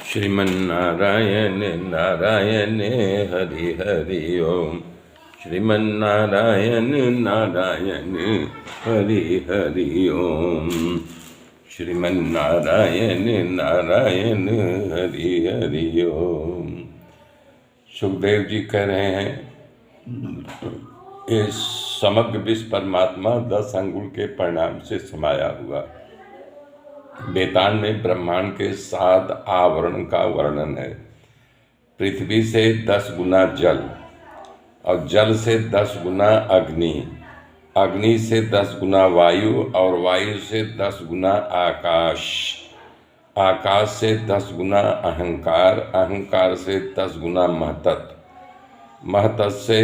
श्रीमन्नारायण नारायण हरि हरि ओम। श्रीमन्नारायण नारायण हरि हरि ओम। श्रीमन्नारायण नारायण हरि हरि ओम। सुखदेव जी कह रहे हैं ये समग्र विश्व परमात्मा 10 अंगुल के परिणाम से समाया हुआ। वेदांत में ब्रह्मांड के 7 आवरण का वर्णन है। पृथ्वी से 10 गुना जल और जल से 10 गुना अग्नि, अग्नि से 10 गुना वायु और वायु से 10 गुना आकाश, आकाश से 10 गुना अहंकार, अहंकार से 10 गुना महतत्व, महतत्व से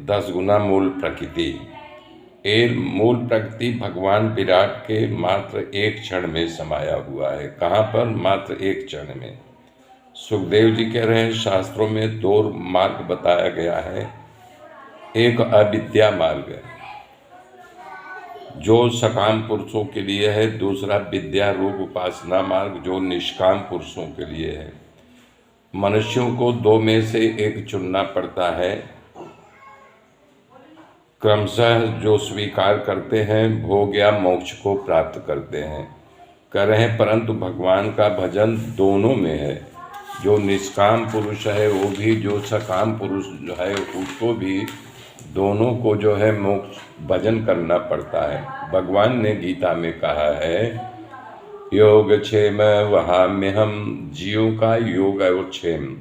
10 गुना मूल प्रकृति। ये मूल प्रकृति भगवान विराट के मात्र एक क्षण में समाया हुआ है। कहाँ पर? मात्र एक क्षण में। सुखदेव जी कह रहे हैं शास्त्रों में 2 मार्ग बताया गया है। एक अविद्या मार्ग जो सकाम पुरुषों के लिए है, दूसरा विद्या रूप उपासना मार्ग जो निष्काम पुरुषों के लिए है। मनुष्यों को 2 में से एक चुनना पड़ता है। क्रमशः जो स्वीकार करते हैं भोग या मोक्ष को प्राप्त करते हैं। कह रहे हैं परंतु भगवान का भजन दोनों में है। जो निष्काम पुरुष है वो भी, जो सकाम पुरुष जो है उसको भी, दोनों को जो है मोक्ष भजन करना पड़ता है। भगवान ने गीता में कहा है योग क्षेम वहाम्यहम, जीवों का योग और क्षेम।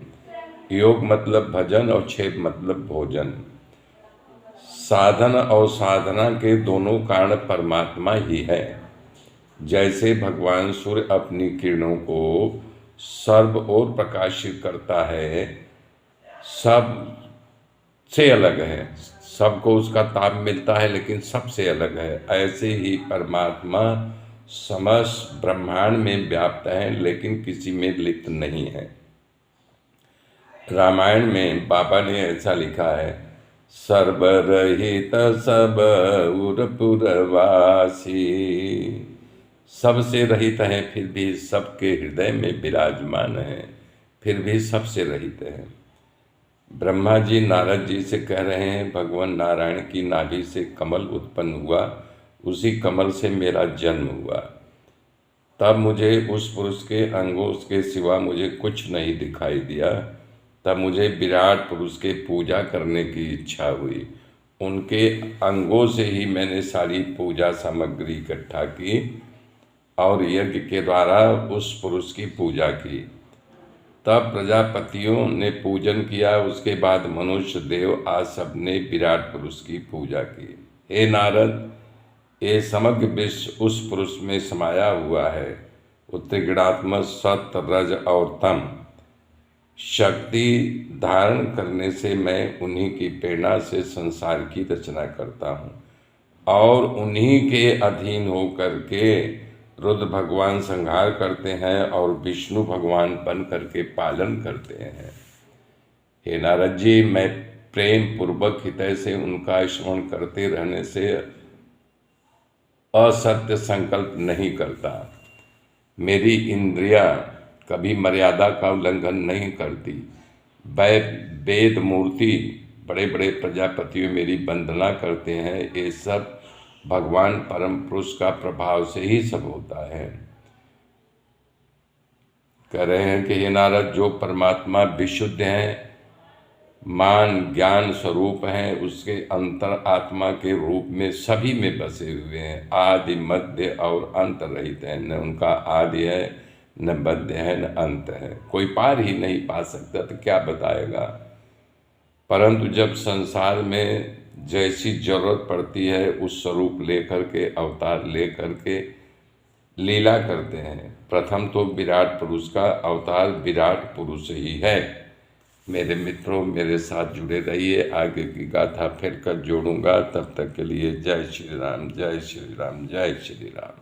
योग मतलब भजन और क्षेम मतलब भोजन। साधन और साधना के दोनों कारण परमात्मा ही है। जैसे भगवान सूर्य अपनी किरणों को सर्व ओर प्रकाशित करता है, सब से अलग है, सबको उसका ताप मिलता है लेकिन सबसे अलग है। ऐसे ही परमात्मा समस्त ब्रह्मांड में व्याप्त है लेकिन किसी में लिप्त नहीं है। रामायण में बाबा ने ऐसा लिखा है सर्वरहित सब उरपुरवासी। सबसे रहित हैं फिर भी सबके हृदय में विराजमान है, फिर भी सबसे रहित है। ब्रह्मा जी नारद जी से कह रहे हैं भगवान नारायण की नाभि से कमल उत्पन्न हुआ, उसी कमल से मेरा जन्म हुआ। तब मुझे उस पुरुष के अंगों के सिवा मुझे कुछ नहीं दिखाई दिया। तब मुझे विराट पुरुष के पूजा करने की इच्छा हुई। उनके अंगों से ही मैंने सारी पूजा सामग्री इकट्ठा की और यज्ञ के द्वारा उस पुरुष की पूजा की। तब प्रजापतियों ने पूजन किया, उसके बाद मनुष्य देव आज सबने विराट पुरुष की पूजा की। हे नारद, ये समग्र विश्व उस पुरुष में समाया हुआ है। वो त्रिगुणात्मक सत्य रज और तम शक्ति धारण करने से मैं उन्हीं की प्रेरणा से संसार की रचना करता हूँ और उन्हीं के अधीन होकर के रुद्र भगवान संहार करते हैं और विष्णु भगवान बन करके पालन करते हैं। हे नारद जी, मैं प्रेम पूर्वक हृदय से उनका स्मरण करते रहने से असत्य संकल्प नहीं करता। मेरी इंद्रियां कभी मर्यादा का उल्लंघन नहीं करती। वेद मूर्ति बड़े बड़े प्रजापतियों मेरी वंदना करते हैं। ये सब भगवान परम पुरुष का प्रभाव से ही सब होता है। कह रहे हैं कि हे नारद, जो परमात्मा विशुद्ध हैं, मान ज्ञान स्वरूप हैं, उसके अंतर आत्मा के रूप में सभी में बसे हुए हैं। आदि मध्य और अंत रहित है। न उनका आदि है, न मध्य है, न अंत है। कोई पार ही नहीं पा सकता तो क्या बताएगा। परंतु जब संसार में जैसी जरूरत पड़ती है उस स्वरूप लेकर के, अवतार लेकर के लीला करते हैं। प्रथम तो विराट पुरुष का अवतार विराट पुरुष ही है। मेरे मित्रों, मेरे साथ जुड़े रहिए। आगे की गाथा फिर कर जोड़ूंगा। तब तक के लिए जय श्री राम, जय श्री राम, जय श्री राम।